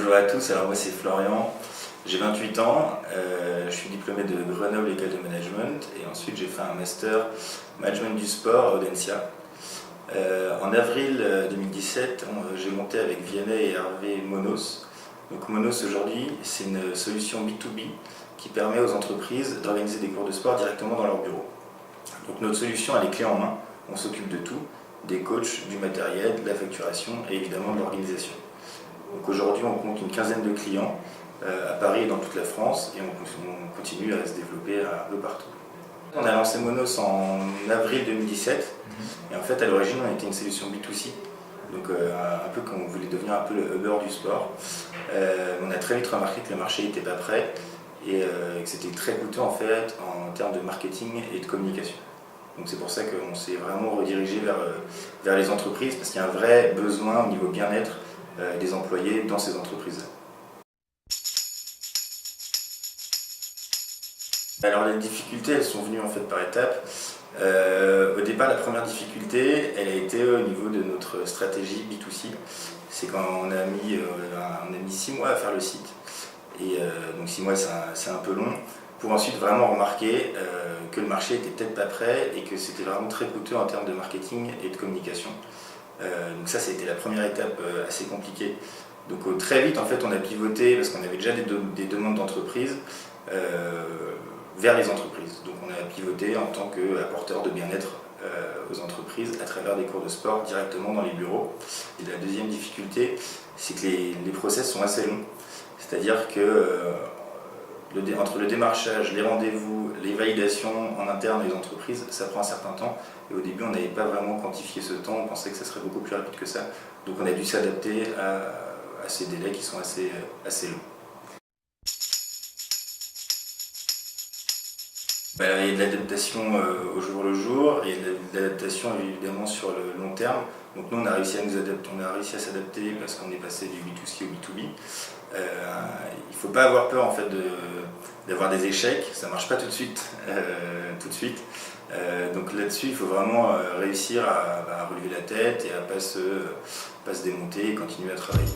Bonjour à tous, alors moi c'est Florian, j'ai 28 ans, je suis diplômé de Grenoble École de Management et ensuite j'ai fait un master Management du sport à Audencia. En avril 2017, j'ai monté avec Vianney et Hervé Monos. Donc Monos aujourd'hui c'est une solution B2B qui permet aux entreprises d'organiser des cours de sport directement dans leur bureau. Donc notre solution elle est clé en main, on s'occupe de tout, des coachs, du matériel, de la facturation et évidemment de l'organisation. Donc aujourd'hui, on compte une quinzaine de clients à Paris et dans toute la France et on continue à se développer un peu partout. On a lancé Monos en avril 2017 et en fait à l'origine on était une solution B2C, donc un peu comme on voulait devenir un peu le Uber du sport. On a très vite remarqué que le marché n'était pas prêt et que c'était très coûteux en fait en termes de marketing et de communication. Donc c'est pour ça qu'on s'est vraiment redirigé vers les entreprises parce qu'il y a un vrai besoin au niveau bien-être des employés dans ces entreprises. Alors les difficultés elles sont venues en fait par étapes. Au départ la première difficulté elle a été au niveau de notre stratégie B2C. C'est quand on a mis 6 mois à faire le site. Et donc 6 mois c'est un peu long pour ensuite vraiment remarquer que le marché était peut-être pas prêt et que c'était vraiment très coûteux en termes de marketing et de communication. Donc ça a été la première étape assez compliquée. Donc très vite en fait on a pivoté parce qu'on avait déjà des demandes d'entreprises vers les entreprises. Donc on a pivoté en tant qu'apporteur de bien-être aux entreprises à travers des cours de sport directement dans les bureaux. Et la deuxième difficulté c'est que les process sont assez longs. C'est-à-dire que entre le démarchage, les rendez-vous, les validations en interne des entreprises, ça prend un certain temps. Et au début, on n'avait pas vraiment quantifié ce temps, on pensait que ça serait beaucoup plus rapide que ça. Donc on a dû s'adapter à ces délais qui sont assez longs. Il y a de l'adaptation au jour le jour et de l'adaptation évidemment sur le long terme. Donc nous on a réussi à nous adapter, on a réussi à s'adapter parce qu'on est passé du B2C au B2B. Il ne faut pas avoir peur en fait d'avoir des échecs, ça ne marche pas tout de suite. Donc là-dessus il faut vraiment réussir à relever la tête et à ne pas se démonter et continuer à travailler.